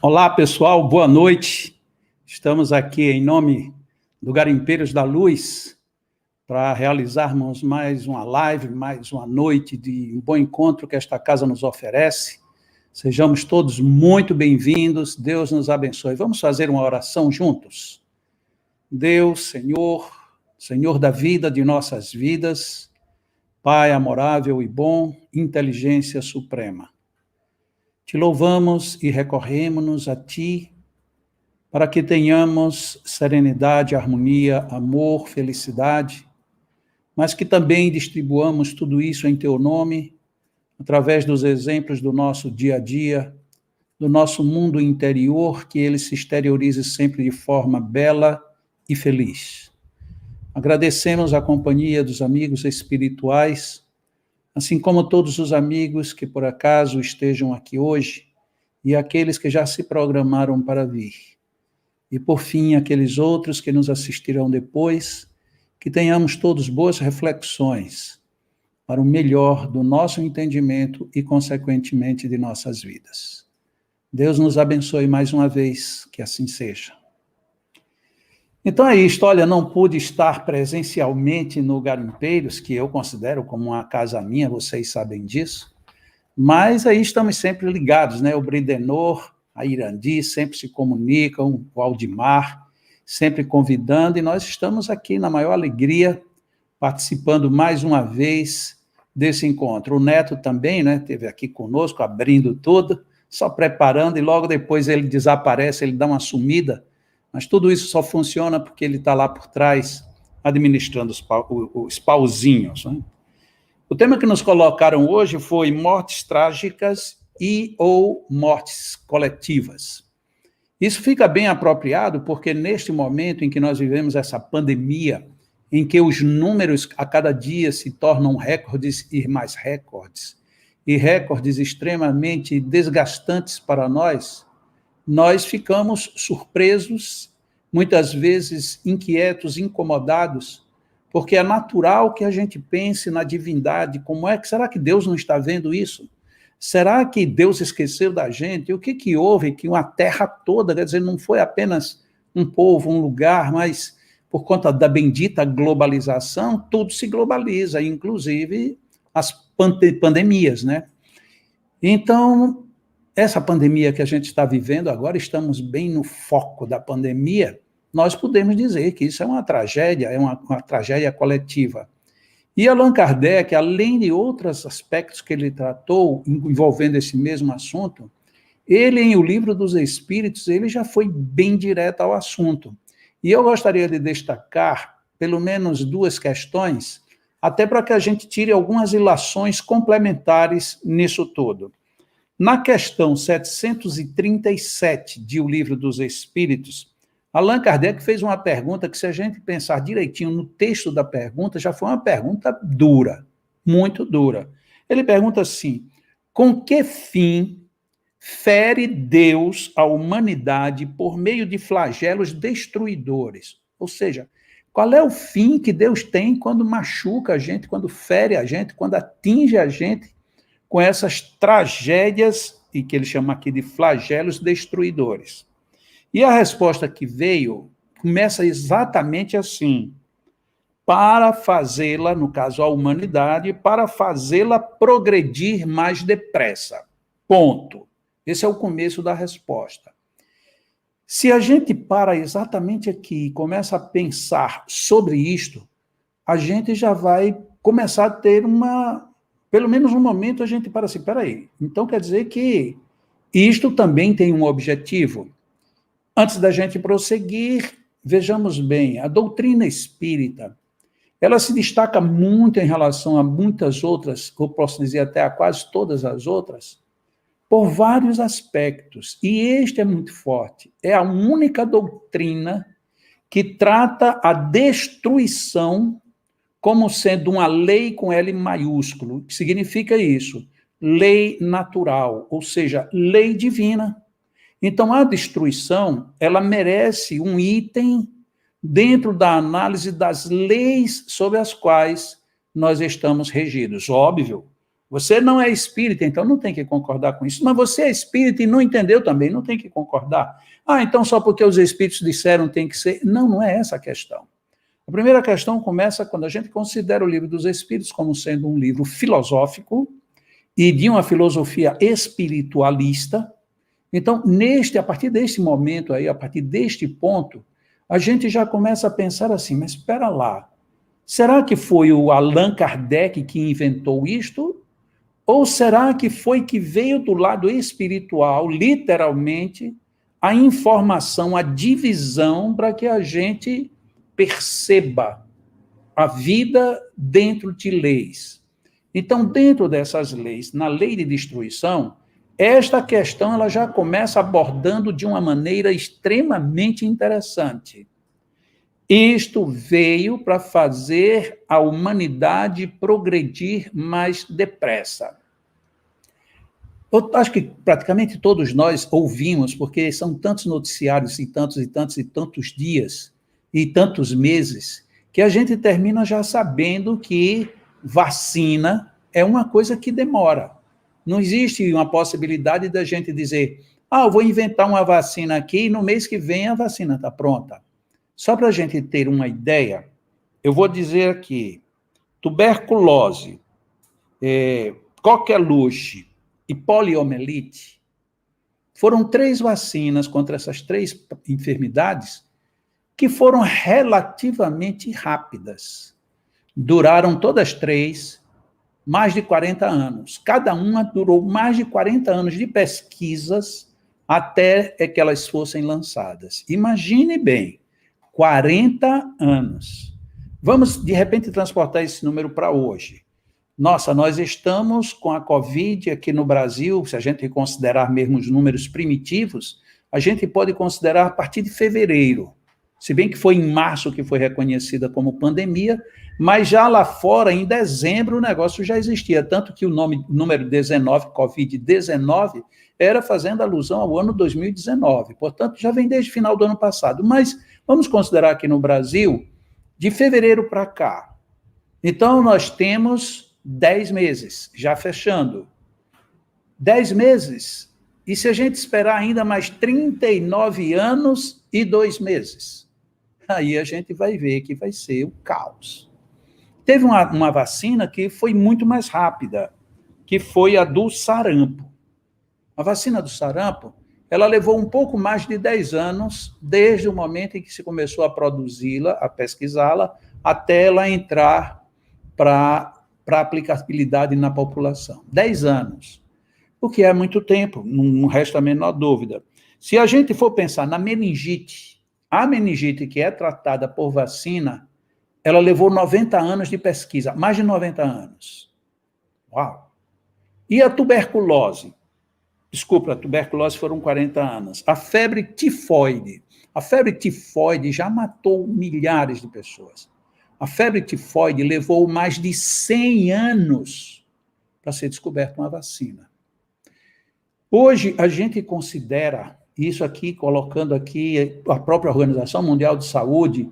Olá, pessoal, boa noite. Estamos aqui em nome do Garimpeiros da Luz para realizarmos mais uma live, mais uma noite de um bom encontro que esta casa nos oferece. Sejamos todos muito bem-vindos, Deus nos abençoe. Vamos fazer uma oração juntos? Deus, Senhor da vida de nossas vidas, Pai amorável e bom, inteligência suprema. Te louvamos e recorremos-nos a Ti, para que tenhamos serenidade, harmonia, amor, felicidade, mas que também distribuamos tudo isso em Teu nome, através dos exemplos do nosso dia a dia, do nosso mundo interior, que ele se exteriorize sempre de forma bela e feliz. Agradecemos a companhia dos amigos espirituais, assim como todos os amigos que por acaso estejam aqui hoje e aqueles que já se programaram para vir. E por fim, aqueles outros que nos assistirão depois, que tenhamos todos boas reflexões para o melhor do nosso entendimento e, consequentemente, de nossas vidas. Deus nos abençoe mais uma vez, que assim seja. Então é isto, olha, não pude estar presencialmente no Garimpeiros, que eu considero como uma casa minha, vocês sabem disso, mas aí estamos sempre ligados, né? O Bridenor, a Irandi sempre se comunicam, o Aldimar, sempre convidando, e nós estamos aqui na maior alegria, participando mais uma vez desse encontro. O Neto também, né, esteve aqui conosco, abrindo tudo, só preparando, e logo depois ele desaparece, ele dá uma sumida, mas tudo isso só funciona porque ele está lá por trás, administrando os pauzinhos. Né? O tema que nos colocaram hoje foi mortes trágicas e ou mortes coletivas. Isso fica bem apropriado porque neste momento em que nós vivemos essa pandemia, em que os números a cada dia se tornam recordes e mais recordes, e recordes extremamente desgastantes para nós ficamos surpresos, muitas vezes inquietos, incomodados, porque é natural que a gente pense na divindade, será que Deus não está vendo isso? Será que Deus esqueceu da gente? O que houve que uma terra toda, quer dizer, não foi apenas um povo, um lugar, mas por conta da bendita globalização, tudo se globaliza, inclusive as pandemias, né? Então, essa pandemia que a gente está vivendo agora, estamos bem no foco da pandemia, nós podemos dizer que isso é uma tragédia coletiva. E Allan Kardec, além de outros aspectos que ele tratou, envolvendo esse mesmo assunto, ele, em O Livro dos Espíritos, ele já foi bem direto ao assunto. E eu gostaria de destacar, pelo menos duas questões, até para que a gente tire algumas ilações complementares nisso tudo. Na questão 737 de O Livro dos Espíritos, Allan Kardec fez uma pergunta que, se a gente pensar direitinho no texto da pergunta, já foi uma pergunta dura, muito dura. Ele pergunta assim: com que fim fere Deus a humanidade por meio de flagelos destruidores? Ou seja, qual é o fim que Deus tem quando machuca a gente, quando fere a gente, quando atinge a gente com essas tragédias, e que ele chama aqui de flagelos destruidores. E a resposta que veio começa exatamente assim: para fazê-la, no caso a humanidade, para fazê-la progredir mais depressa. Ponto. Esse é o começo da resposta. Se a gente para exatamente aqui e começa a pensar sobre isto, a gente já vai começar a ter pelo menos um momento a gente para assim, peraí, então quer dizer que isto também tem um objetivo. Antes da gente prosseguir, vejamos bem, a doutrina espírita, ela se destaca muito em relação a muitas outras, eu posso dizer até a quase todas as outras, por vários aspectos, e este é muito forte. É a única doutrina que trata a destruição como sendo uma lei com L maiúsculo. O que significa isso? Lei natural, ou seja, lei divina. Então, a destruição, ela merece um item dentro da análise das leis sobre as quais nós estamos regidos. Óbvio, Você não é espírita, então não tem que concordar com isso. Mas você é espírita e não entendeu também, não tem que concordar. Ah, então só porque os espíritos disseram tem que ser. Não, não é essa a questão. A primeira questão começa quando a gente considera o Livro dos Espíritos como sendo um livro filosófico e de uma filosofia espiritualista. Então, a partir deste momento aí, a partir deste ponto, a gente já começa a pensar assim, mas espera lá, será que foi o Allan Kardec que inventou isto? Ou será que foi que veio do lado espiritual, literalmente, a informação, a divisão para que a gente perceba a vida dentro de leis? Então, dentro dessas leis, na lei de destruição, esta questão ela já começa abordando de uma maneira extremamente interessante. Isto veio para fazer a humanidade progredir mais depressa. Eu acho que praticamente todos nós ouvimos, porque são tantos noticiários e tantos dias e tantos meses, que a gente termina já sabendo que vacina é uma coisa que demora. Não existe uma possibilidade da gente dizer, eu vou inventar uma vacina aqui e no mês que vem a vacina está pronta. Só para a gente ter uma ideia, eu vou dizer aqui, tuberculose, coqueluche e poliomielite foram 3 vacinas contra essas 3 enfermidades que foram relativamente rápidas. Duraram todas 3 mais de 40 anos. Cada uma durou mais de 40 anos de pesquisas até que elas fossem lançadas. Imagine bem, 40 anos. Vamos, de repente, transportar esse número para hoje. Nossa, nós estamos com a Covid aqui no Brasil, se a gente considerar mesmo os números primitivos, a gente pode considerar a partir de fevereiro. Se bem que foi em março que foi reconhecida como pandemia, mas já lá fora, em dezembro, o negócio já existia, tanto que o número 19, Covid-19, era fazendo alusão ao ano 2019, portanto, já vem desde o final do ano passado. Mas vamos considerar aqui no Brasil, de fevereiro para cá. Então, nós temos 10 meses, já fechando. 10 meses, e se a gente esperar ainda mais 39 anos e 2 meses, aí a gente vai ver que vai ser o caos. Teve uma vacina que foi muito mais rápida, que foi a do sarampo. A vacina do sarampo, ela levou um pouco mais de 10 anos, desde o momento em que se começou a produzi-la, a pesquisá-la, até ela entrar para aplicabilidade na população. 10 anos. O que é muito tempo, não resta a menor dúvida. Se a gente for pensar na meningite, a meningite que é tratada por vacina, ela levou 90 anos de pesquisa, mais de 90 anos. Uau! E a tuberculose? Desculpa, a tuberculose foram 40 anos. A febre tifoide. A febre tifoide já matou milhares de pessoas. A febre tifoide levou mais de 100 anos para ser descoberta uma vacina. Hoje, a gente considera, isso aqui, colocando aqui a própria Organização Mundial de Saúde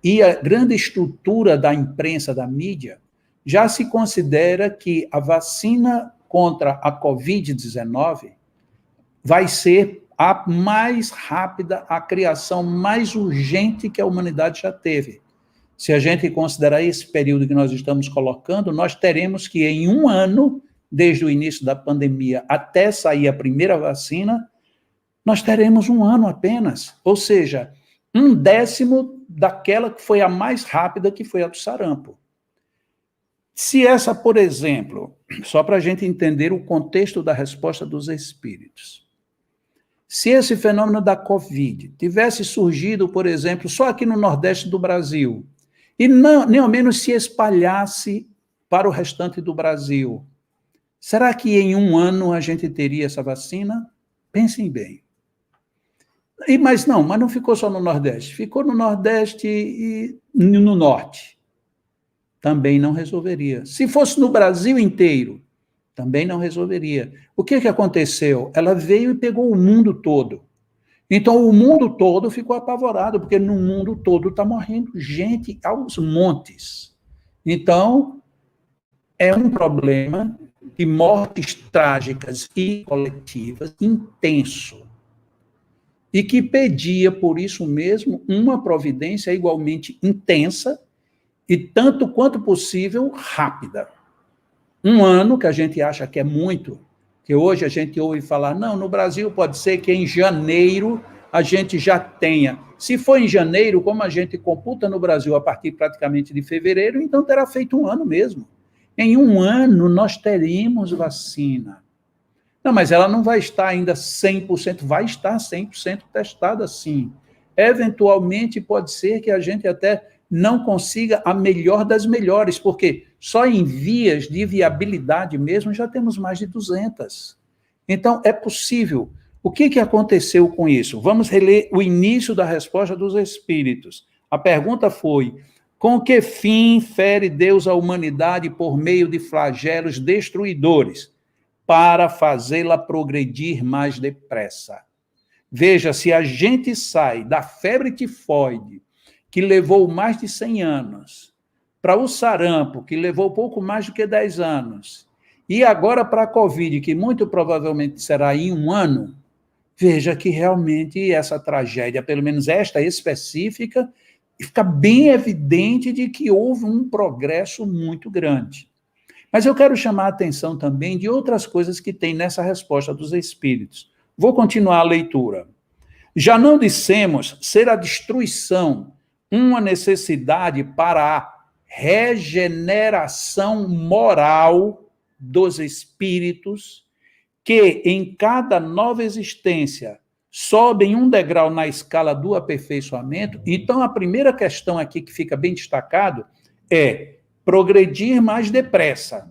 e a grande estrutura da imprensa, da mídia, já se considera que a vacina contra a Covid-19 vai ser a mais rápida, a criação mais urgente que a humanidade já teve. Se a gente considerar esse período que nós estamos colocando, nós teremos que, em 1 ano, desde o início da pandemia até sair a primeira vacina, nós teremos 1 ano apenas. Ou seja, 1/10 daquela que foi a mais rápida, que foi a do sarampo. Se essa, por exemplo, só para a gente entender o contexto da resposta dos espíritos, se esse fenômeno da Covid tivesse surgido, por exemplo, só aqui no Nordeste do Brasil, e não, nem ao menos se espalhasse para o restante do Brasil, será que em 1 ano a gente teria essa vacina? Pensem bem. Mas não ficou só no Nordeste, ficou no Nordeste e no Norte. Também não resolveria. Se fosse no Brasil inteiro, também não resolveria. O que aconteceu? Ela veio e pegou o mundo todo. Então, o mundo todo ficou apavorado, porque no mundo todo está morrendo gente aos montes. Então, é um problema de mortes trágicas e coletivas intenso, e que pedia, por isso mesmo, uma providência igualmente intensa e, tanto quanto possível, rápida. Um ano, que a gente acha que é muito, que hoje a gente ouve falar, não, no Brasil pode ser que em janeiro a gente já tenha. Se for em janeiro, como a gente computa no Brasil a partir praticamente de fevereiro, então terá feito um ano mesmo. Em um ano nós teremos vacina. Não, mas ela não vai estar ainda 100%, vai estar 100% testada sim. Eventualmente pode ser que a gente até não consiga a melhor das melhores, porque só em vias de viabilidade mesmo já temos mais de 200. Então, é possível. O que aconteceu com isso? Vamos reler o início da resposta dos Espíritos. A pergunta foi, com que fim fere Deus a humanidade por meio de flagelos destruidores, para fazê-la progredir mais depressa? Veja, se a gente sai da febre tifoide, que levou mais de 100 anos, para o sarampo, que levou pouco mais do que 10 anos, e agora para a Covid, que muito provavelmente será em um ano, veja que realmente essa tragédia, pelo menos esta específica, fica bem evidente de que houve um progresso muito grande. Mas eu quero chamar a atenção também de outras coisas que tem nessa resposta dos Espíritos. Vou continuar a leitura. Já não dissemos ser a destruição uma necessidade para a regeneração moral dos espíritos, que em cada nova existência sobem um degrau na escala do aperfeiçoamento. Então, a primeira questão aqui que fica bem destacado é progredir mais depressa.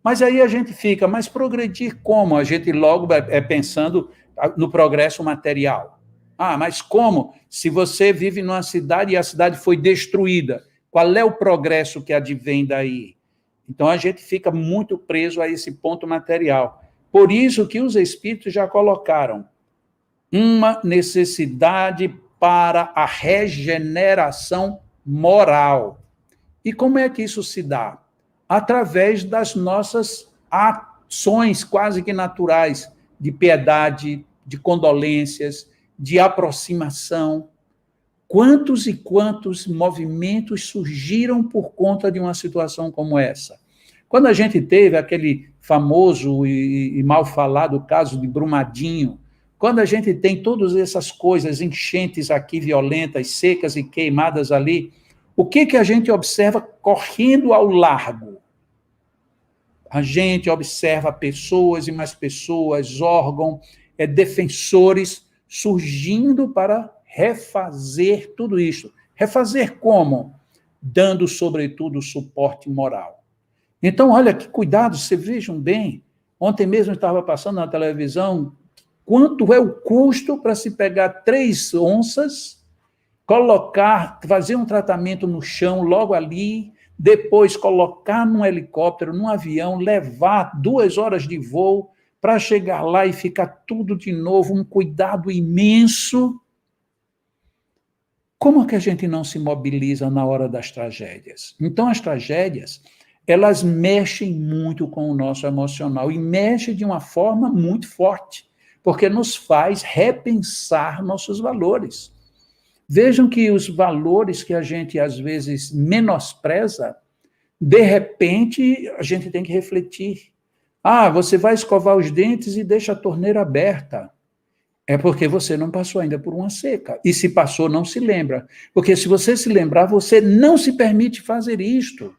Mas aí a gente fica, mas progredir como? A gente logo é pensando no progresso material. Ah, mas como? Se você vive numa cidade e a cidade foi destruída, qual é o progresso que advém daí? Então a gente fica muito preso a esse ponto material. Por isso que os Espíritos já colocaram uma necessidade para a regeneração moral. E como é que isso se dá? Através das nossas ações quase que naturais de piedade, de condolências, de aproximação. Quantos e quantos movimentos surgiram por conta de uma situação como essa? Quando a gente teve aquele famoso e mal falado caso de Brumadinho, quando a gente tem todas essas coisas, enchentes aqui violentas, secas e queimadas ali, o que a gente observa correndo ao largo? A gente observa pessoas e mais pessoas, órgãos, defensores surgindo para refazer tudo isso. Refazer como? Dando, sobretudo, suporte moral. Então, olha, que cuidado, vocês vejam bem. Ontem mesmo estava passando na televisão quanto é o custo para se pegar 3 onças, colocar, fazer um tratamento no chão logo ali, depois colocar num helicóptero, num avião, levar 2 horas de voo para chegar lá e ficar tudo de novo, um cuidado imenso. Como que a gente não se mobiliza na hora das tragédias? Então, as tragédias, elas mexem muito com o nosso emocional e mexem de uma forma muito forte, porque nos faz repensar nossos valores. Vejam que os valores que a gente, às vezes, menospreza, de repente, a gente tem que refletir. Ah, você vai escovar os dentes e deixa a torneira aberta. É porque você não passou ainda por uma seca. E se passou, não se lembra. Porque se você se lembrar, você não se permite fazer isto.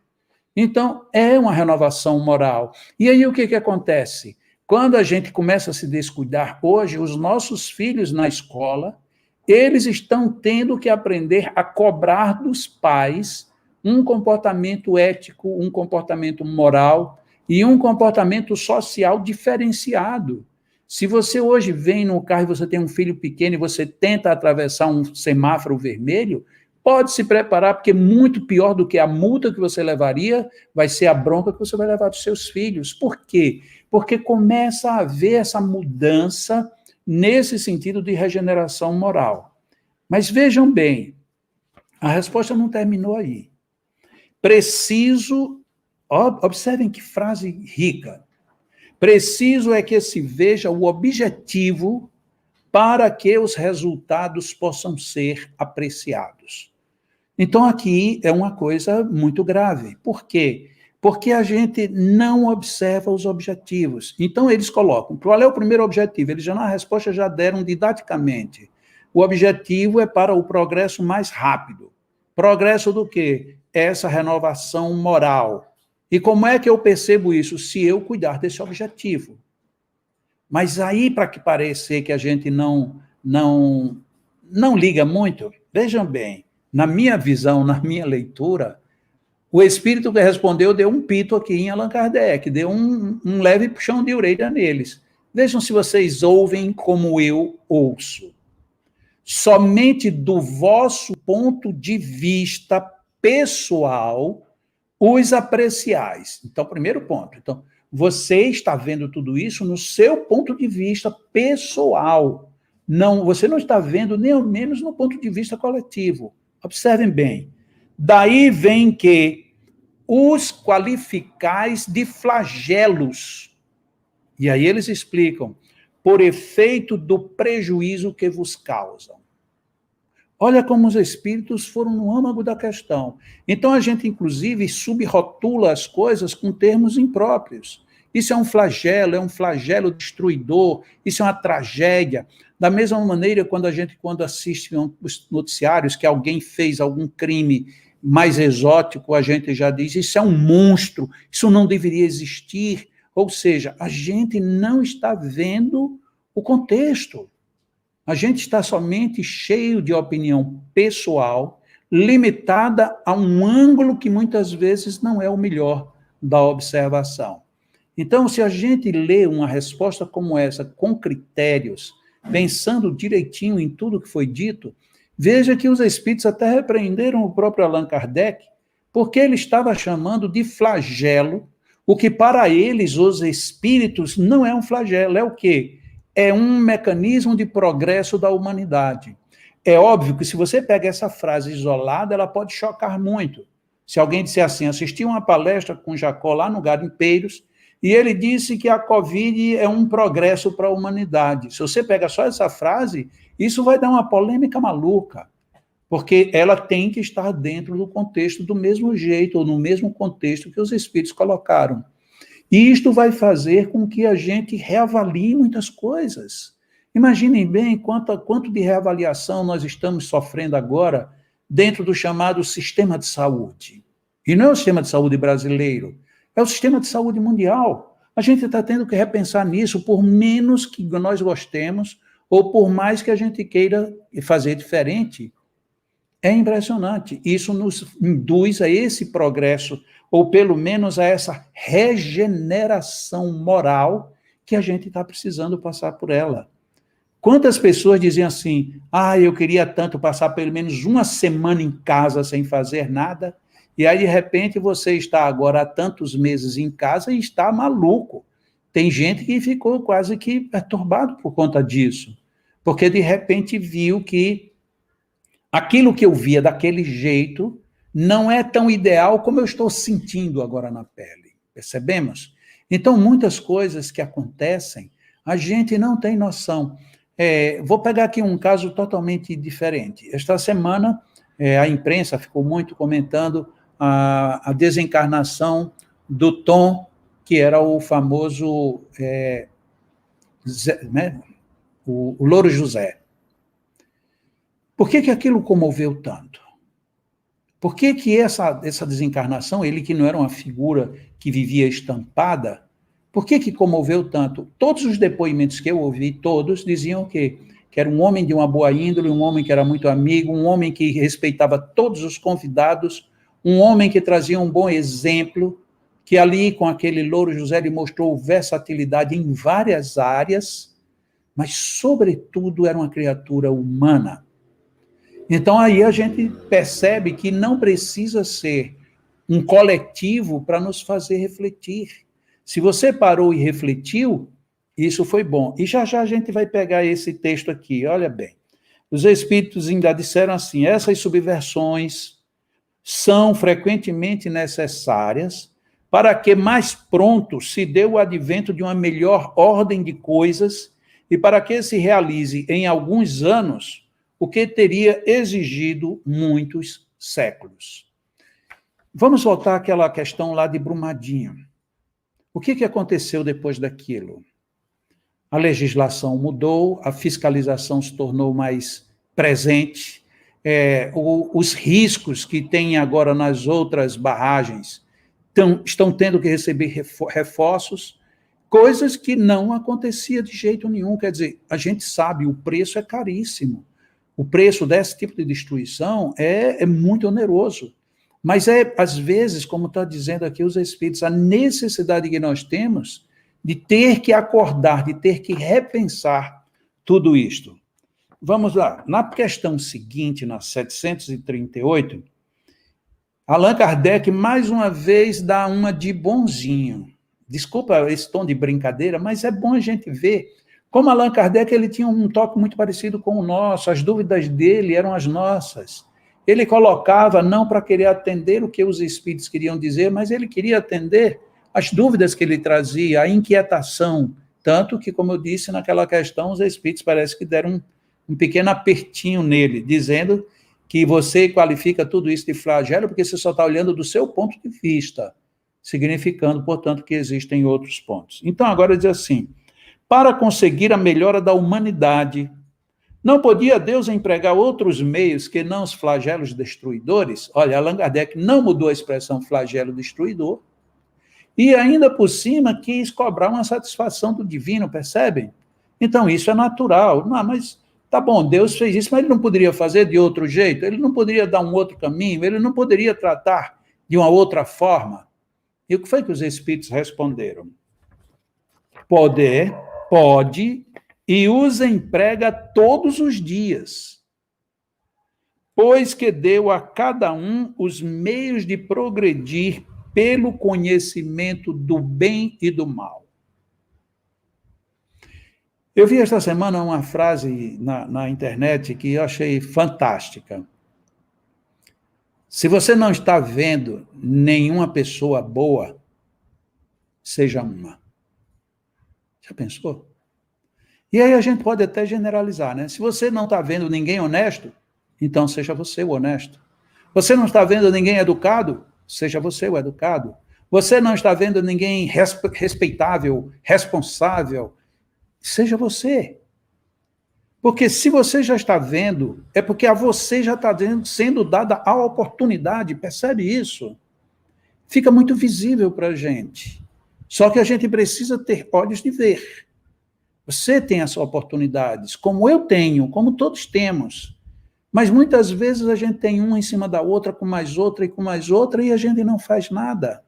Então, é uma renovação moral. E aí, o que acontece? Quando a gente começa a se descuidar, hoje, os nossos filhos na escola, eles estão tendo que aprender a cobrar dos pais um comportamento ético, um comportamento moral e um comportamento social diferenciado. Se você hoje vem no carro e você tem um filho pequeno e você tenta atravessar um semáforo vermelho, pode se preparar, porque muito pior do que a multa que você levaria vai ser a bronca que você vai levar dos seus filhos. Por quê? Porque começa a haver essa mudança nesse sentido de regeneração moral. Mas vejam bem, a resposta não terminou aí. Preciso, observem que frase rica, Preciso é que se veja o objetivo para que os resultados possam ser apreciados. Então, aqui é uma coisa muito grave. Por quê? Porque a gente não observa os objetivos. Então, eles colocam, qual é o primeiro objetivo? Eles já na resposta já deram didaticamente. O objetivo é para o progresso mais rápido. Progresso do quê? Essa renovação moral. E como é que eu percebo isso? Se eu cuidar desse objetivo. Mas aí, para que parecer que a gente não liga muito, vejam bem, na minha visão, na minha leitura, o espírito que respondeu deu um pito aqui em Allan Kardec, deu um leve puxão de orelha neles. Vejam se vocês ouvem como eu ouço. Somente do vosso ponto de vista pessoal os apreciais. Então, primeiro ponto. Então, você está vendo tudo isso no seu ponto de vista pessoal. Não, você não está vendo nem ao menos no ponto de vista coletivo. Observem bem. Daí vem que os qualificais de flagelos. E aí eles explicam, por efeito do prejuízo que vos causam. Olha como os espíritos foram no âmago da questão. Então a gente, inclusive, subrotula as coisas com termos impróprios. Isso é um flagelo destruidor, isso é uma tragédia. Da mesma maneira, quando assiste os noticiários que alguém fez algum crime mais exótico, a gente já diz, isso é um monstro, isso não deveria existir. Ou seja, a gente não está vendo o contexto. A gente está somente cheio de opinião pessoal, limitada a um ângulo que muitas vezes não é o melhor da observação. Então, se a gente lê uma resposta como essa, com critérios, pensando direitinho em tudo que foi dito, veja que os espíritos até repreenderam o próprio Allan Kardec, porque ele estava chamando de flagelo, o que para eles, os espíritos, não é um flagelo, é o quê? É um mecanismo de progresso da humanidade. É óbvio que se você pega essa frase isolada, ela pode chocar muito. Se alguém disser assim, assisti uma palestra com Jacó lá no Garimpeiros, e ele disse que a Covid é um progresso para a humanidade. Se você pega só essa frase, isso vai dar uma polêmica maluca, porque ela tem que estar dentro do contexto do mesmo jeito, ou no mesmo contexto que os espíritos colocaram. E isto vai fazer com que a gente reavalie muitas coisas. Imaginem bem quanto de reavaliação nós estamos sofrendo agora dentro do chamado sistema de saúde. E não é o sistema de saúde brasileiro, é o sistema de saúde mundial. A gente está tendo que repensar nisso, por menos que nós gostemos, ou por mais que a gente queira fazer diferente. É impressionante. Isso nos induz a esse progresso, ou pelo menos a essa regeneração moral que a gente está precisando passar por ela. Quantas pessoas diziam assim, eu queria tanto passar pelo menos uma semana em casa sem fazer nada, e aí, de repente, você está agora há tantos meses em casa e está maluco. Tem gente que ficou quase que perturbado por conta disso, porque, de repente, viu que aquilo que eu via daquele jeito não é tão ideal como eu estou sentindo agora na pele. Percebemos? Então, muitas coisas que acontecem, a gente não tem noção. Vou pegar aqui um caso totalmente diferente. Esta semana, a imprensa ficou muito comentando a desencarnação do Tom, que era o famoso o Louro José. Por que aquilo comoveu tanto? Por que essa desencarnação, ele que não era uma figura que vivia estampada, por que comoveu tanto? Todos os depoimentos que eu ouvi, todos diziam que era um homem de uma boa índole, um homem que era muito amigo, um homem que respeitava todos os convidados, um homem que trazia um bom exemplo, que ali, com aquele Louro José, ele mostrou versatilidade em várias áreas, mas, sobretudo, era uma criatura humana. Então, aí a gente percebe que não precisa ser um coletivo para nos fazer refletir. Se você parou e refletiu, isso foi bom. E já a gente vai pegar esse texto aqui, olha bem. Os espíritos ainda disseram assim, essas subversões são frequentemente necessárias para que mais pronto se dê o advento de uma melhor ordem de coisas e para que se realize em alguns anos o que teria exigido muitos séculos. Vamos voltar àquela questão lá de Brumadinho. O que aconteceu depois daquilo? A legislação mudou, a fiscalização se tornou mais presente, os riscos que tem agora nas outras barragens estão tendo que receber reforços, coisas que não acontecia de jeito nenhum. Quer dizer, a gente sabe, o preço é caríssimo. O preço desse tipo de destruição é muito oneroso. Mas às vezes, como está dizendo aqui os Espíritos, a necessidade que nós temos de ter que acordar, de ter que repensar tudo isto. Vamos lá. Na questão seguinte, na 738, Allan Kardec, mais uma vez, dá uma de bonzinho. Desculpa esse tom de brincadeira, mas é bom a gente ver como Allan Kardec ele tinha um toque muito parecido com o nosso, as dúvidas dele eram as nossas. Ele colocava não para querer atender o que os espíritos queriam dizer, mas ele queria atender as dúvidas que ele trazia, a inquietação. Tanto que, como eu disse naquela questão, os espíritos parece que deram um pequeno apertinho nele, dizendo que você qualifica tudo isso de flagelo porque você só está olhando do seu ponto de vista, significando, portanto, que existem outros pontos. Então, agora diz assim, para conseguir a melhora da humanidade, não podia Deus empregar outros meios que não os flagelos destruidores? Olha, Allan Kardec não mudou a expressão flagelo destruidor, e ainda por cima quis cobrar uma satisfação do divino, percebem? Então, isso é natural. Não, mas tá bom, Deus fez isso, mas ele não poderia fazer de outro jeito? Ele não poderia dar um outro caminho? Ele não poderia tratar de uma outra forma? E o que foi que os espíritos responderam? Pode, e os emprega todos os dias, pois que deu a cada um os meios de progredir pelo conhecimento do bem e do mal. Eu vi esta semana uma frase na internet que eu achei fantástica. Se você não está vendo nenhuma pessoa boa, seja uma. Já pensou? E aí a gente pode até generalizar, né? Se você não está vendo ninguém honesto, então seja você o honesto. Você não está vendo ninguém educado? Seja você o educado. Você não está vendo ninguém respeitável, responsável? Seja você. Porque se você já está vendo, é porque a você já está sendo dada a oportunidade, percebe isso? Fica muito visível para a gente. Só que a gente precisa ter olhos de ver. Você tem essas oportunidades, como eu tenho, como todos temos. Mas muitas vezes a gente tem uma em cima da outra, com mais outra e com mais outra, e a gente não faz nada.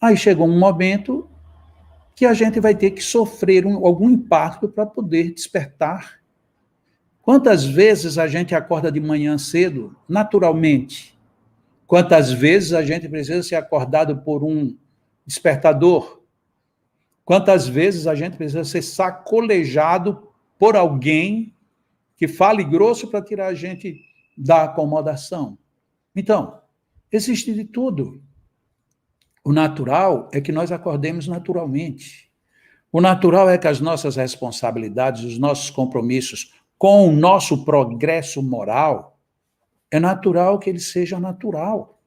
Aí chegou um momento que a gente vai ter que sofrer algum impacto para poder despertar. Quantas vezes a gente acorda de manhã cedo, naturalmente? Quantas vezes a gente precisa ser acordado por um despertador? Quantas vezes a gente precisa ser sacolejado por alguém que fale grosso para tirar a gente da acomodação? Então, existe de tudo. O natural é que nós acordemos naturalmente. O natural é que as nossas responsabilidades, os nossos compromissos com o nosso progresso moral, é natural que ele seja natural.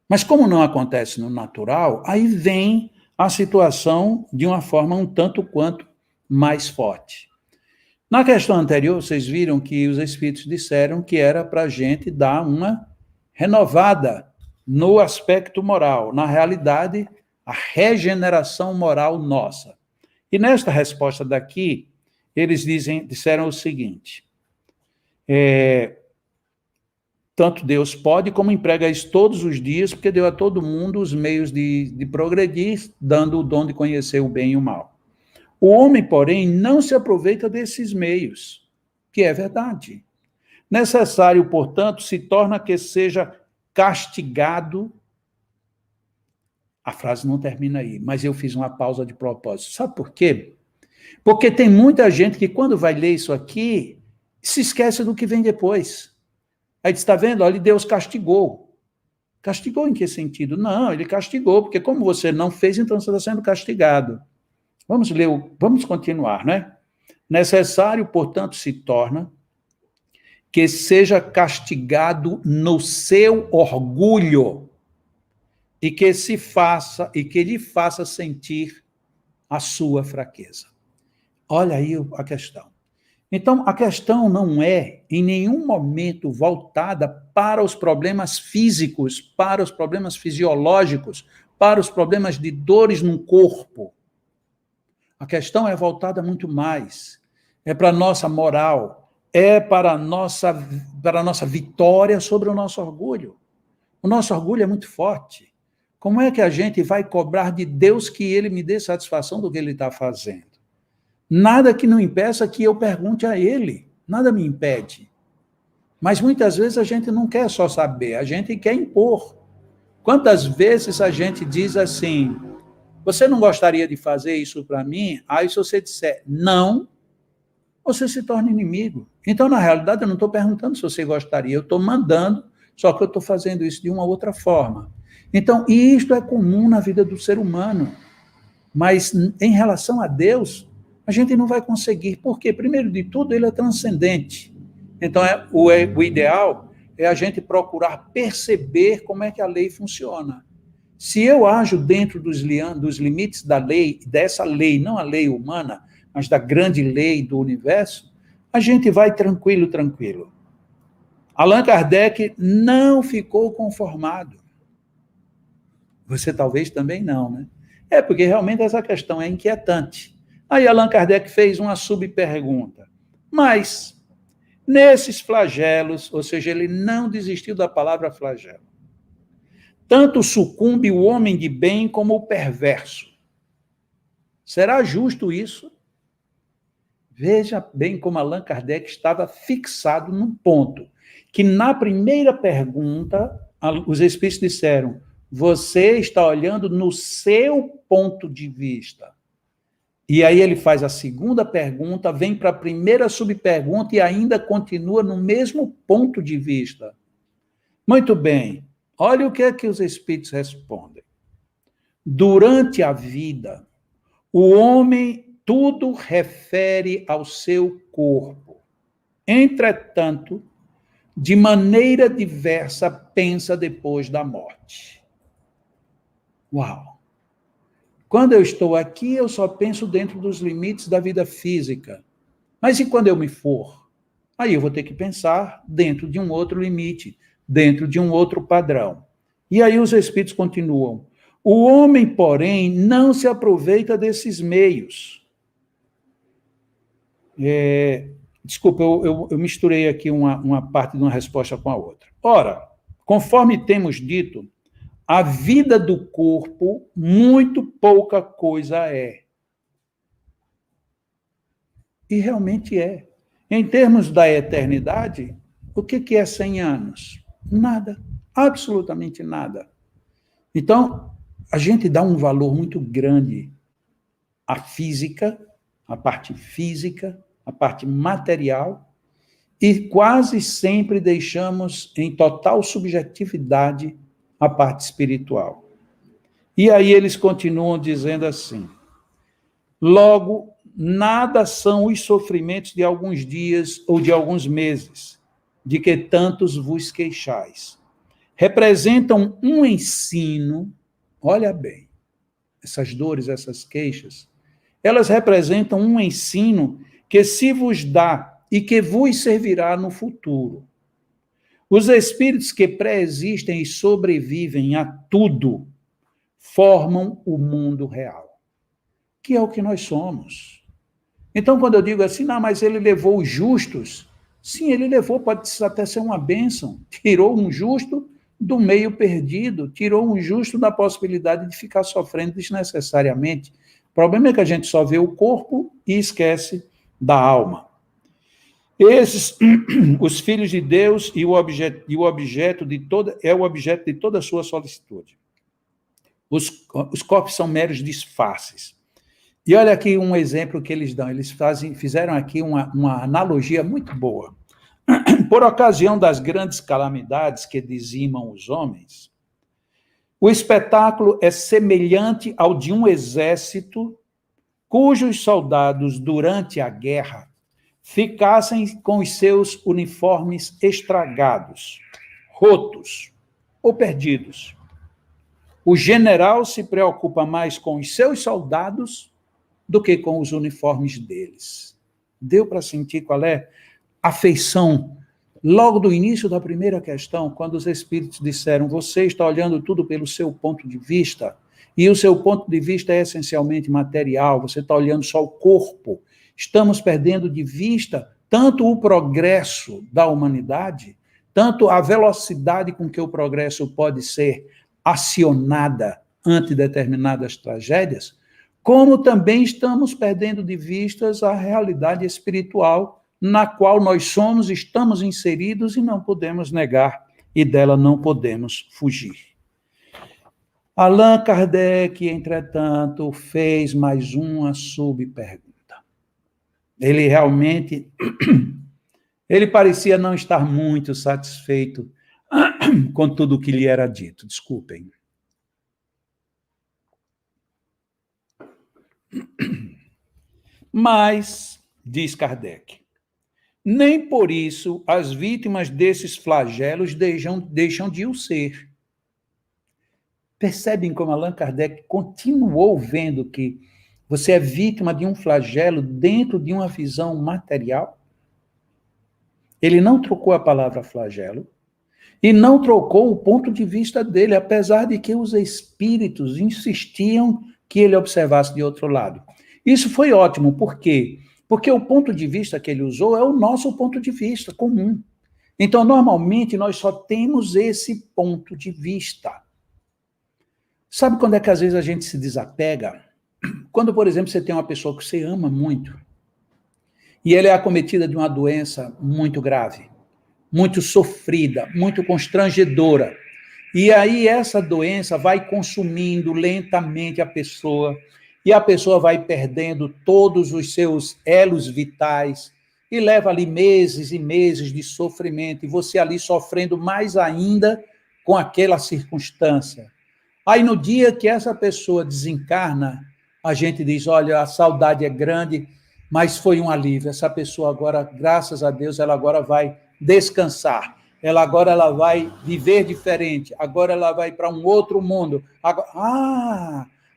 Mas como não acontece no natural, aí vem a situação de uma forma um tanto quanto mais forte. Na questão anterior, vocês viram que os espíritos disseram que era para a gente dar uma renovada no aspecto moral, na realidade, a regeneração moral nossa. E nesta resposta daqui, eles disseram o seguinte, tanto Deus pode como emprega isso todos os dias, porque deu a todo mundo os meios de progredir, dando o dom de conhecer o bem e o mal. O homem, porém, não se aproveita desses meios, que é verdade. Necessário, portanto, se torna que seja castigado. A frase não termina aí, mas eu fiz uma pausa de propósito. Sabe por quê? Porque tem muita gente que, quando vai ler isso aqui, se esquece do que vem depois. Aí diz, está vendo? Olha, Deus castigou. Castigou em que sentido? Não, ele castigou, porque como você não fez, então você está sendo castigado. Vamos continuar, né? Necessário, portanto, se torna que seja castigado no seu orgulho e que lhe faça sentir a sua fraqueza. Olha aí a questão. Então, a questão não é, em nenhum momento, voltada para os problemas físicos, para os problemas fisiológicos, para os problemas de dores no corpo. A questão é voltada muito mais. É para a nossa moral, é para a nossa vitória sobre o nosso orgulho. O nosso orgulho é muito forte. Como é que a gente vai cobrar de Deus que ele me dê satisfação do que ele está fazendo? Nada que não impeça que eu pergunte a ele. Nada me impede. Mas muitas vezes a gente não quer só saber, a gente quer impor. Quantas vezes a gente diz assim, você não gostaria de fazer isso para mim? Aí se você disser não, você se torna inimigo. Então, na realidade, eu não estou perguntando se você gostaria, eu estou mandando, só que eu estou fazendo isso de uma outra forma. Então, isto é comum na vida do ser humano. Mas em relação a Deus, a gente não vai conseguir, porque, primeiro de tudo, ele é transcendente. Então, o ideal é a gente procurar perceber como é que a lei funciona. Se eu ajo dentro dos limites da lei, dessa lei, não a lei humana, mas da grande lei do universo, a gente vai tranquilo. Allan Kardec não ficou conformado. Você talvez também não, né? É porque realmente essa questão é inquietante. Aí Allan Kardec fez uma subpergunta. Mas, nesses flagelos, ou seja, ele não desistiu da palavra flagelo, tanto sucumbe o homem de bem como o perverso. Será justo isso? Veja bem como Allan Kardec estava fixado num ponto, que na primeira pergunta, os espíritos disseram, você está olhando no seu ponto de vista. E aí ele faz a segunda pergunta, vem para a primeira subpergunta e ainda continua no mesmo ponto de vista. Muito bem, olha o que é que os espíritos respondem. Durante a vida, o homem tudo refere ao seu corpo. Entretanto, de maneira diversa, pensa depois da morte. Uau! Quando eu estou aqui, eu só penso dentro dos limites da vida física. Mas e quando eu me for? Aí eu vou ter que pensar dentro de um outro limite, dentro de um outro padrão. E aí os espíritos continuam. O homem, porém, não se aproveita desses meios. Desculpa, eu misturei aqui uma parte de uma resposta com a outra. Ora, conforme temos dito, a vida do corpo, muito pouca coisa é. E realmente é. Em termos da eternidade, o que é 100 anos? Nada. Absolutamente nada. Então, a gente dá um valor muito grande à física, à parte física, à parte material, e quase sempre deixamos em total subjetividade a parte espiritual. E aí eles continuam dizendo assim, logo, nada são os sofrimentos de alguns dias ou de alguns meses, de que tantos vos queixais. Representam um ensino, olha bem, essas dores, essas queixas, elas representam um ensino que se vos dá e que vos servirá no futuro. Os espíritos que pré-existem e sobrevivem a tudo formam o mundo real, que é o que nós somos. Então, quando eu digo assim, não, mas ele levou os justos, sim, ele levou, pode até ser uma bênção, tirou um justo do meio perdido, tirou um justo da possibilidade de ficar sofrendo desnecessariamente. O problema é que a gente só vê o corpo e esquece da alma. Esses, os filhos de Deus e o objeto de toda, é o objeto de toda a sua solicitude. Os corpos são meros disfarces. E olha aqui um exemplo que eles dão. Eles fizeram aqui uma analogia muito boa. Por ocasião das grandes calamidades que dizimam os homens, O espetáculo é semelhante ao de um exército cujos soldados, durante a guerra, ficassem com os seus uniformes estragados, rotos ou perdidos. O general se preocupa mais com os seus soldados do que com os uniformes deles. Deu para sentir qual é a feição? Logo do início da primeira questão, quando os espíritos disseram, você está olhando tudo pelo seu ponto de vista, e o seu ponto de vista é essencialmente material, você está olhando só o corpo. Estamos perdendo de vista tanto o progresso da humanidade, tanto a velocidade com que o progresso pode ser acionada ante determinadas tragédias, como também estamos perdendo de vistas a realidade espiritual na qual nós somos, estamos inseridos e não podemos negar, e dela não podemos fugir. Allan Kardec, entretanto, fez mais uma subpergunta. Ele realmente, ele parecia não estar muito satisfeito com tudo o que lhe era dito. Desculpem. Mas, diz Kardec, nem por isso as vítimas desses flagelos deixam de o ser. Percebem como Allan Kardec continuou vendo que você é vítima de um flagelo dentro de uma visão material? Ele não trocou a palavra flagelo e não trocou o ponto de vista dele, apesar de que os espíritos insistiam que ele observasse de outro lado. Isso foi ótimo, por quê? Porque o ponto de vista que ele usou é o nosso ponto de vista comum. Então, normalmente, nós só temos esse ponto de vista. Sabe quando é que às vezes a gente se desapega? Quando, por exemplo, você tem uma pessoa que você ama muito, e ela é acometida de uma doença muito grave, muito sofrida, muito constrangedora. E aí essa doença vai consumindo lentamente a pessoa, e a pessoa vai perdendo todos os seus elos vitais, e leva ali meses e meses de sofrimento, e você ali sofrendo mais ainda com aquela circunstância. Aí no dia que essa pessoa desencarna, a gente diz, olha, a saudade é grande, mas foi um alívio. Essa pessoa agora, graças a Deus, ela agora vai descansar. Agora ela vai viver diferente. Agora ela vai para um outro mundo.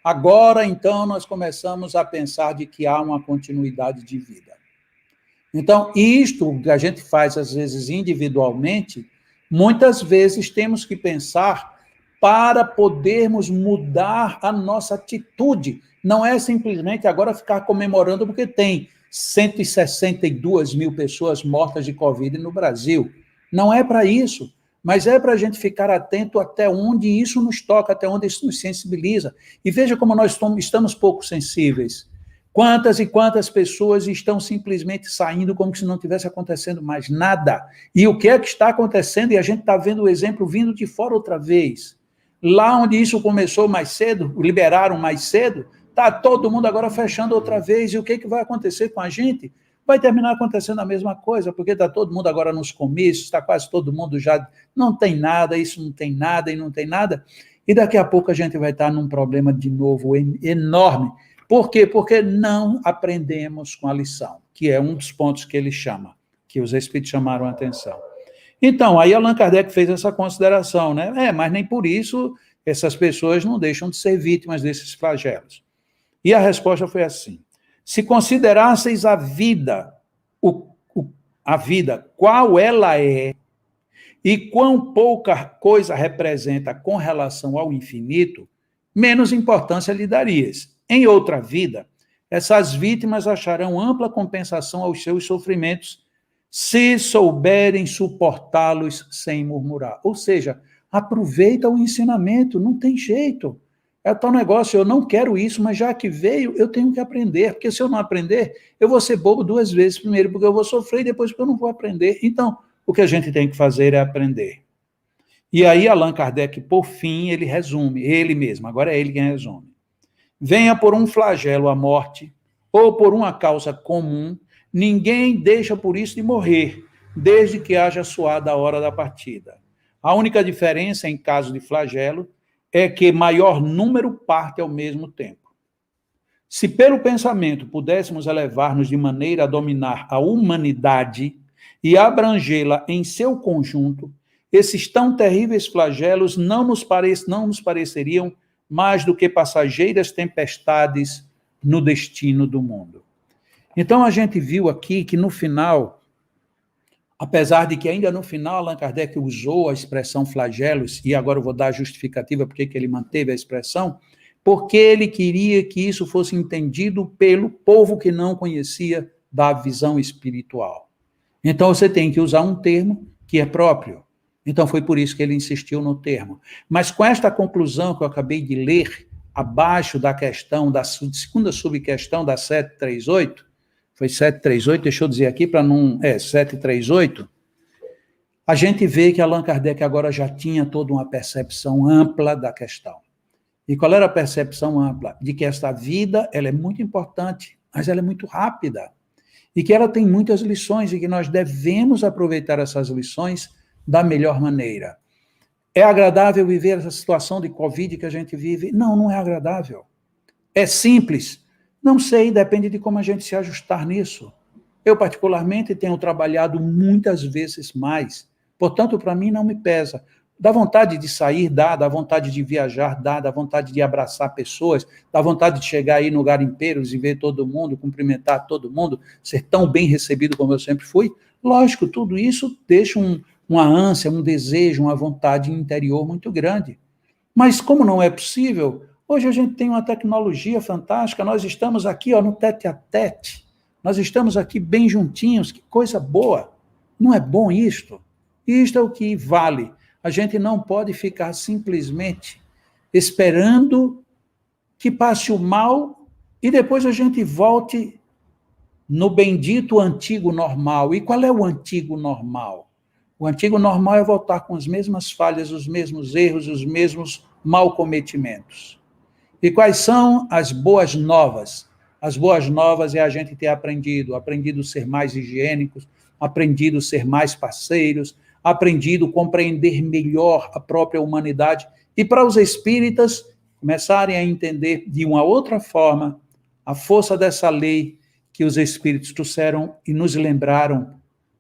Agora então nós começamos a pensar de que há uma continuidade de vida. Então, isto que a gente faz às vezes individualmente, muitas vezes temos que pensar para podermos mudar a nossa atitude. Não é simplesmente agora ficar comemorando porque tem 162 mil pessoas mortas de Covid no Brasil. Não é para isso, mas é para a gente ficar atento até onde isso nos toca, até onde isso nos sensibiliza. E veja como nós estamos pouco sensíveis. Quantas e quantas pessoas estão simplesmente saindo como se não tivesse acontecendo mais nada. E o que é que está acontecendo? E a gente está vendo o exemplo vindo de fora outra vez. Lá onde isso começou mais cedo, liberaram mais cedo, está todo mundo agora fechando outra vez. E o que vai acontecer com a gente? Vai terminar acontecendo a mesma coisa, porque está todo mundo agora nos comícios, está quase todo mundo já, não tem nada, isso não tem nada e não tem nada. E daqui a pouco a gente vai estar num problema de novo enorme. Por quê? Porque não aprendemos com a lição, que é um dos pontos que ele chama, que os espíritos chamaram a atenção. Então, aí Allan Kardec fez essa consideração, né? Mas nem por isso essas pessoas não deixam de ser vítimas desses flagelos. E a resposta foi assim: se considerasseis a vida, qual ela é, e quão pouca coisa representa com relação ao infinito, menos importância lhe darias. Em outra vida, essas vítimas acharão ampla compensação aos seus sofrimentos, se souberem suportá-los sem murmurar. Ou seja, aproveita o ensinamento, não tem jeito. É tal negócio, eu não quero isso, mas já que veio, eu tenho que aprender, porque se eu não aprender, eu vou ser bobo duas vezes, primeiro porque eu vou sofrer e depois porque eu não vou aprender. Então, o que a gente tem que fazer é aprender. E aí Allan Kardec, por fim, ele resume, ele mesmo, agora é ele quem resume. Venha por um flagelo a morte, ou por uma causa comum, ninguém deixa por isso de morrer, desde que haja soado a hora da partida. A única diferença em caso de flagelo é que maior número parte ao mesmo tempo. Se pelo pensamento pudéssemos elevar-nos de maneira a dominar a humanidade e abrangê-la em seu conjunto, esses tão terríveis flagelos não nos pareceriam mais do que passageiras tempestades no destino do mundo. Então, a gente viu aqui que no final, apesar de que ainda no final Allan Kardec usou a expressão flagelos, e agora eu vou dar a justificativa porque que ele manteve a expressão, porque ele queria que isso fosse entendido pelo povo que não conhecia da visão espiritual. Então, você tem que usar um termo que é próprio. Então, foi por isso que ele insistiu no termo. Mas com esta conclusão que eu acabei de ler, abaixo da questão, da segunda subquestão da 738, foi 738, deixa eu dizer aqui para não... 738, a gente vê que Allan Kardec agora já tinha toda uma percepção ampla da questão. E qual era a percepção ampla? De que esta vida, ela é muito importante, mas ela é muito rápida. E que ela tem muitas lições e que nós devemos aproveitar essas lições da melhor maneira. É agradável viver essa situação de Covid que a gente vive? Não, não é agradável. É simples? Não sei, depende de como a gente se ajustar nisso. Eu, particularmente, tenho trabalhado muitas vezes mais. Portanto, para mim, não me pesa. Dá vontade de sair, dá vontade de viajar, dá vontade de abraçar pessoas, dá vontade de chegar aí no Garimpeiros e ver todo mundo, cumprimentar todo mundo, ser tão bem recebido como eu sempre fui. Lógico, tudo isso deixa uma ânsia, um desejo, uma vontade interior muito grande. Mas como não é possível, hoje a gente tem uma tecnologia fantástica, nós estamos aqui no tete-a-tete, nós estamos aqui bem juntinhos, que coisa boa. Não é bom isto? Isto é o que vale. A gente não pode ficar simplesmente esperando que passe o mal e depois a gente volte no bendito antigo normal. E qual é o antigo normal? O antigo normal é voltar com as mesmas falhas, os mesmos erros, os mesmos mal cometimentos. E quais são as boas novas? As boas novas é a gente ter aprendido a ser mais higiênicos, aprendido a ser mais parceiros, aprendido a compreender melhor a própria humanidade, e para os espíritas começarem a entender de uma outra forma a força dessa lei que os espíritos trouxeram e nos lembraram,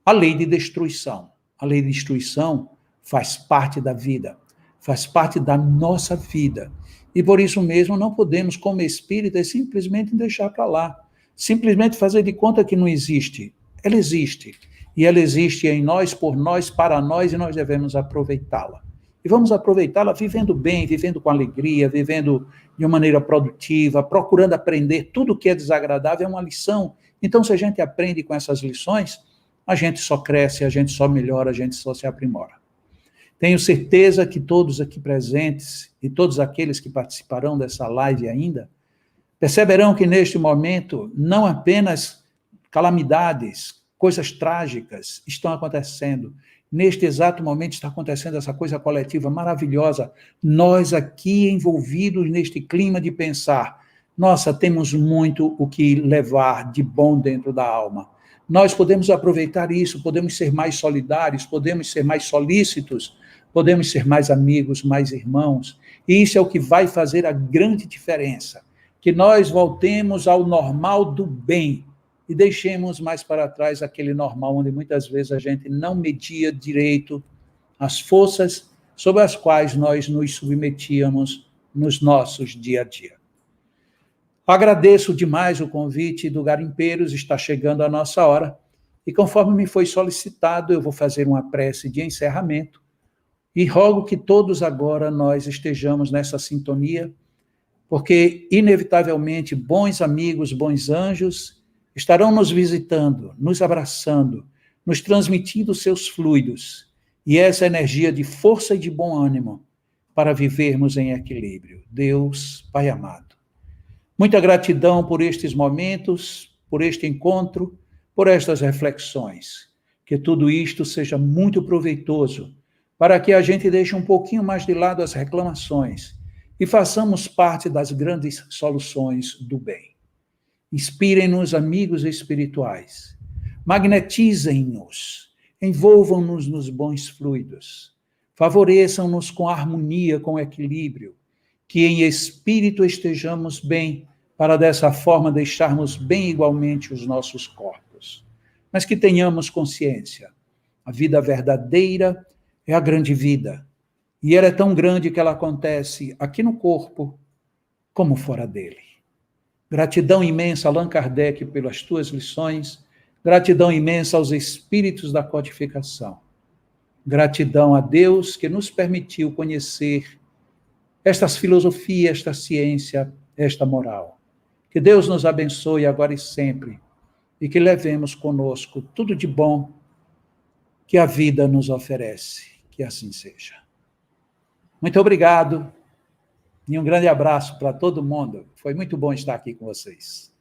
a lei de destruição. A lei de destruição faz parte da vida, faz parte da nossa vida, e por isso mesmo não podemos, como espíritas, simplesmente deixar para lá, simplesmente fazer de conta que não existe. Ela existe. E ela existe em nós, por nós, para nós, e nós devemos aproveitá-la. E vamos aproveitá-la vivendo bem, vivendo com alegria, vivendo de uma maneira produtiva, procurando aprender tudo que é desagradável, é uma lição. Então, se a gente aprende com essas lições, a gente só cresce, a gente só melhora, a gente só se aprimora. Tenho certeza que todos aqui presentes e todos aqueles que participarão dessa live ainda, perceberão que neste momento não apenas calamidades, coisas trágicas estão acontecendo. Neste exato momento está acontecendo essa coisa coletiva maravilhosa. Nós aqui envolvidos neste clima de pensar, nossa, temos muito o que levar de bom dentro da alma. Nós podemos aproveitar isso, podemos ser mais solidários, podemos ser mais solícitos, podemos ser mais amigos, mais irmãos. E isso é o que vai fazer a grande diferença. Que nós voltemos ao normal do bem, e deixemos mais para trás aquele normal onde muitas vezes a gente não media direito as forças sobre as quais nós nos submetíamos nos nossos dia a dia. Agradeço demais o convite do Garimpeiros, está chegando a nossa hora, e conforme me foi solicitado, eu vou fazer uma prece de encerramento, e rogo que todos agora nós estejamos nessa sintonia, porque inevitavelmente bons amigos, bons anjos, estarão nos visitando, nos abraçando, nos transmitindo seus fluidos, e essa energia de força e de bom ânimo para vivermos em equilíbrio. Deus, Pai amado, muita gratidão por estes momentos, por este encontro, por estas reflexões. Que tudo isto seja muito proveitoso, para que a gente deixe um pouquinho mais de lado as reclamações e façamos parte das grandes soluções do bem. Inspirem-nos, amigos espirituais. Magnetizem-nos. Envolvam-nos nos bons fluidos. Favoreçam-nos com harmonia, com equilíbrio. que em espírito estejamos bem, para dessa forma deixarmos bem igualmente os nossos corpos. Mas que tenhamos consciência, a vida verdadeira é a grande vida, e ela é tão grande que ela acontece aqui no corpo, como fora dele. Gratidão imensa, Allan Kardec, pelas tuas lições, gratidão imensa aos espíritos da codificação, gratidão a Deus que nos permitiu conhecer estas filosofias, esta ciência, esta moral. Que Deus nos abençoe agora e sempre, e que levemos conosco tudo de bom que a vida nos oferece. Que assim seja. Muito obrigado, e um grande abraço para todo mundo. Foi muito bom estar aqui com vocês.